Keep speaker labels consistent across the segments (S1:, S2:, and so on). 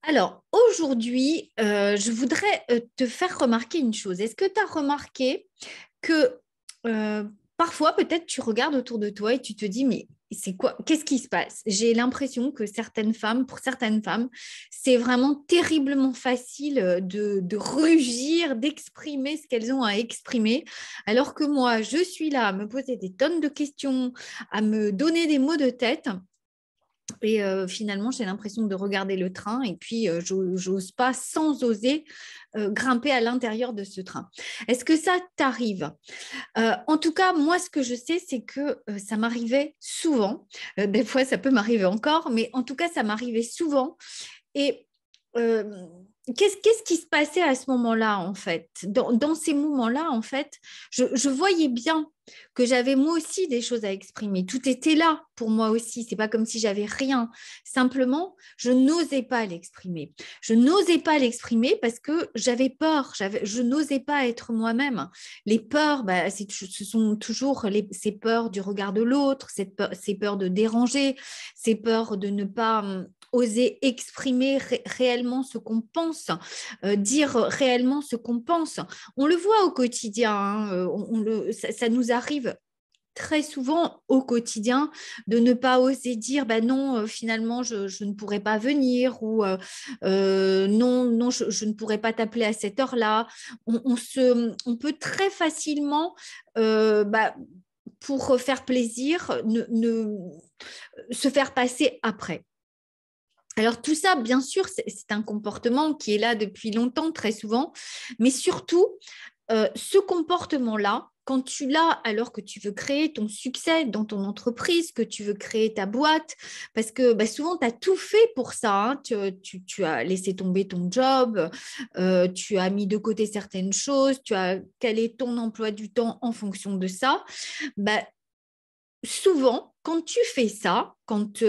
S1: Alors, aujourd'hui, je voudrais te faire remarquer une chose. Est-ce que tu as remarqué que euh, parfois, peut-être, tu regardes autour de toi et tu te dis, mais c'est quoi? Qu'est-ce qui se passe? J'ai l'impression que certaines femmes, pour certaines femmes, c'est vraiment terriblement facile de rugir, d'exprimer ce qu'elles ont à exprimer, alors que moi, je suis là à me poser des tonnes de questions, à me donner des mots de tête. Et finalement, j'ai l'impression de regarder le train et puis j'ose pas, sans oser, grimper à l'intérieur de ce train. Est-ce que ça t'arrive? En tout cas, moi, ce que je sais, c'est que ça m'arrivait souvent. Des fois, ça peut m'arriver encore, mais en tout cas, ça m'arrivait souvent. Et euh, qu'est-ce qui se passait à ce moment-là, en fait? Dans ces moments-là, en fait, je voyais bien que j'avais moi aussi des choses à exprimer. Tout était là pour moi aussi. C'est pas comme si j'avais rien. Simplement, je n'osais pas l'exprimer. Je n'osais pas l'exprimer parce que j'avais peur. Je n'osais pas être moi-même. Les peurs, bah, ce sont toujours ces peurs du regard de l'autre, ces peurs de déranger, ces peurs de ne pas oser exprimer réellement ce qu'on pense, dire réellement ce qu'on pense. On le voit au quotidien, hein, ça nous arrive très souvent au quotidien de ne pas oser dire bah non, finalement je ne pourrais pas venir ou non, non, je ne pourrais pas t'appeler à cette heure-là. On peut très facilement pour faire plaisir se faire passer après. Alors tout ça, bien sûr, c'est un comportement qui est là depuis longtemps, très souvent, mais surtout, ce comportement-là, quand tu l'as alors que tu veux créer ton succès dans ton entreprise, que tu veux créer ta boîte, parce que bah, souvent, tu as tout fait pour ça, hein. Tu as laissé tomber ton job, tu as mis de côté certaines choses, tu as calé ton emploi du temps en fonction de ça. Bah, souvent, quand tu fais ça, quand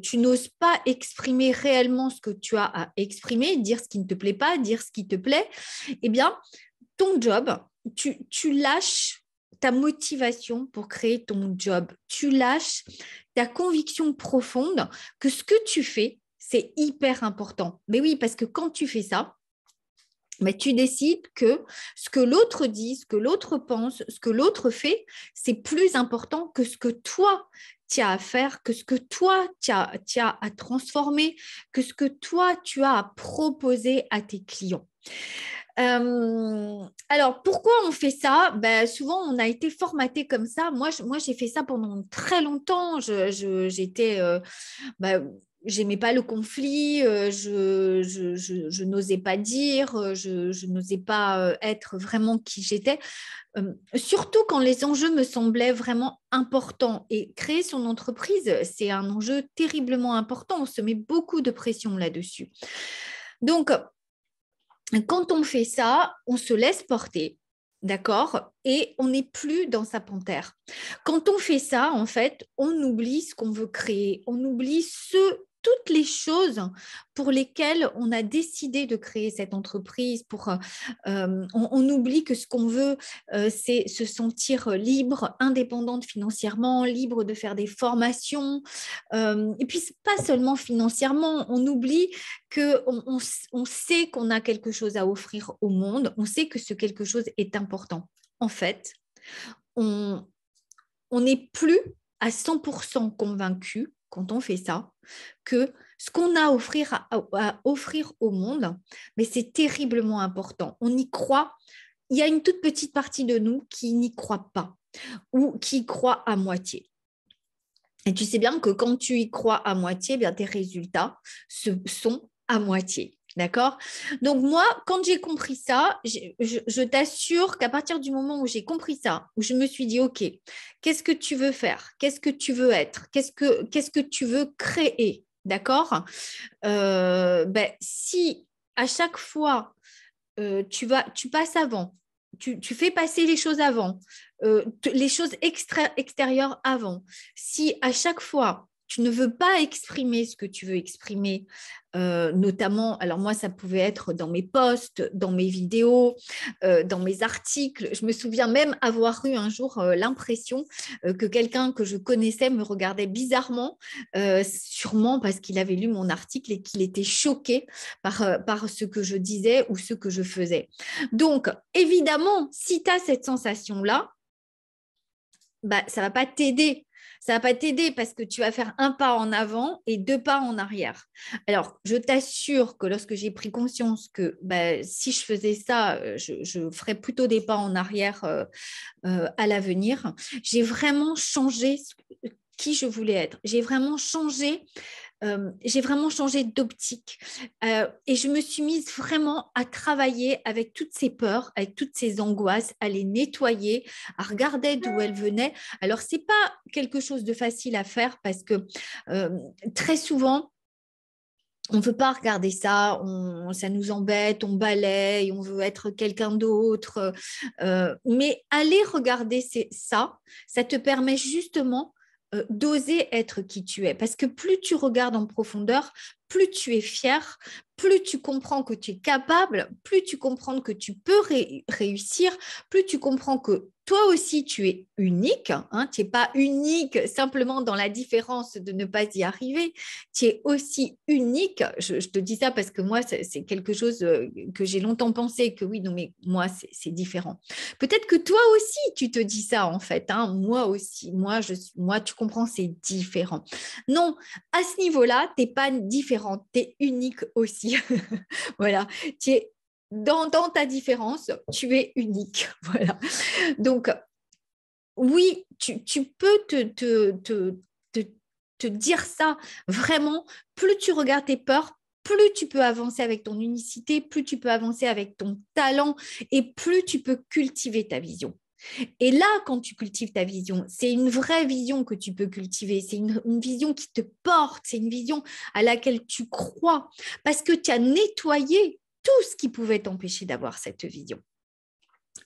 S1: tu n'oses pas exprimer réellement ce que tu as à exprimer, dire ce qui ne te plaît pas, dire ce qui te plaît, eh bien, ton job, tu lâches ta motivation pour créer ton job. Tu lâches ta conviction profonde que ce que tu fais, c'est hyper important. Mais oui, parce que quand tu fais ça, mais tu décides que ce que l'autre dit, ce que l'autre pense, ce que l'autre fait, c'est plus important que ce que toi, tu as à faire, que ce que toi, tu as à transformer, que ce que toi, tu as à proposer à tes clients. Alors, pourquoi on fait ça? Ben, souvent, on a été formaté comme ça. Moi, j'ai fait ça pendant très longtemps. J'étais bah, j'aimais pas le conflit, je n'osais pas dire, je n'osais pas être vraiment qui j'étais. Surtout quand les enjeux me semblaient vraiment importants. Et créer son entreprise, c'est un enjeu terriblement important. On se met beaucoup de pression là-dessus. Donc, quand on fait ça, on se laisse porter. D'accord? Et on n'est plus dans sa panthère. Quand on fait ça, en fait, on oublie ce qu'on veut créer. On oublie toutes les choses pour lesquelles on a décidé de créer cette entreprise. On oublie que ce qu'on veut, c'est se sentir libre, indépendante financièrement, libre de faire des formations. Et puis, pas seulement financièrement, on oublie qu'on sait qu'on a quelque chose à offrir au monde, on sait que ce quelque chose est important. En fait, on n'est plus à 100% convaincu quand on fait ça que ce qu'on a à offrir au monde, mais c'est terriblement important. On y croit. Il y a une toute petite partie de nous qui n'y croit pas ou qui y croit à moitié. Et tu sais bien que quand tu y crois à moitié, eh bien, tes résultats sont à moitié. D'accord? Donc moi, quand j'ai compris ça, je t'assure qu'à partir du moment où j'ai compris ça, où je me suis dit, OK, qu'est-ce que tu veux faire? Qu'est-ce que tu veux être? Qu'est-ce que tu veux créer? D'accord? Ben, si à chaque fois, tu passes avant, tu fais passer les choses avant, les choses extérieures avant. Si à chaque fois, tu ne veux pas exprimer ce que tu veux exprimer, notamment, alors moi, ça pouvait être dans mes posts, dans mes vidéos, dans mes articles. Je me souviens même avoir eu un jour l'impression que quelqu'un que je connaissais me regardait bizarrement, sûrement parce qu'il avait lu mon article et qu'il était choqué par ce que je disais ou ce que je faisais. Donc, évidemment, si tu as cette sensation-là, bah, ça ne va pas t'aider. Ça ne va pas t'aider parce que tu vas faire un pas en avant et deux pas en arrière. Alors, je t'assure que lorsque j'ai pris conscience que bah, si je faisais ça, je ferais plutôt des pas en arrière à l'avenir, j'ai vraiment changé qui je voulais être. J'ai vraiment changé d'optique et je me suis mise vraiment à travailler avec toutes ces peurs, avec toutes ces angoisses, à les nettoyer, à regarder d'où elles venaient. Alors, ce n'est pas quelque chose de facile à faire parce que très souvent, on ne veut pas regarder ça, ça nous embête, on balaye, on veut être quelqu'un d'autre. Mais aller regarder ça te permet justement d'oser être qui tu es. Parce que plus tu regardes en profondeur, plus tu es fier, plus tu comprends que tu es capable, plus tu comprends que tu peux réussir, plus tu comprends que toi aussi tu es unique. Hein, tu n'es pas unique simplement dans la différence de ne pas y arriver. Tu es aussi unique. Je te dis ça parce que moi, c'est quelque chose que j'ai longtemps pensé que oui, non, mais moi, c'est différent. Peut-être que toi aussi, tu te dis ça en fait. Hein, moi aussi, moi, tu comprends, c'est différent. Non, à ce niveau-là, tu n'es pas différente, tu es unique aussi. Voilà, tu es dans ta différence, tu es unique. Voilà. Donc, oui, tu peux te dire ça vraiment. Plus tu regardes tes peurs, plus tu peux avancer avec ton unicité, plus tu peux avancer avec ton talent et plus tu peux cultiver ta vision. Et là, quand tu cultives ta vision, c'est une vraie vision que tu peux cultiver. C'est une vision qui te porte, c'est une vision à laquelle tu crois parce que tu as nettoyé tout ce qui pouvait t'empêcher d'avoir cette vision.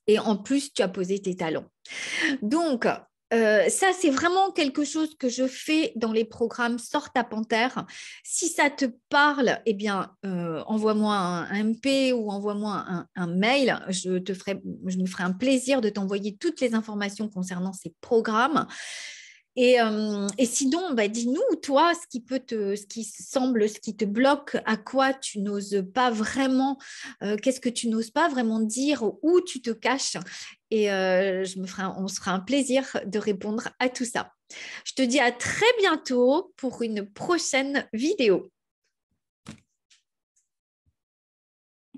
S1: Et en plus, tu as posé tes talents. Donc, ça, c'est vraiment quelque chose que je fais dans les programmes Sors ta panthère. Si ça te parle, eh bien, envoie-moi un MP ou envoie-moi un mail. Je me ferai un plaisir de t'envoyer toutes les informations concernant ces programmes. Et sinon, bah, dis-nous, toi, ce qui semble, ce qui te bloque, à quoi tu n'oses pas vraiment, qu'est-ce que tu n'oses pas vraiment dire, où tu te caches. Et on se fera un plaisir de répondre à tout ça. Je te dis à très bientôt pour une prochaine vidéo.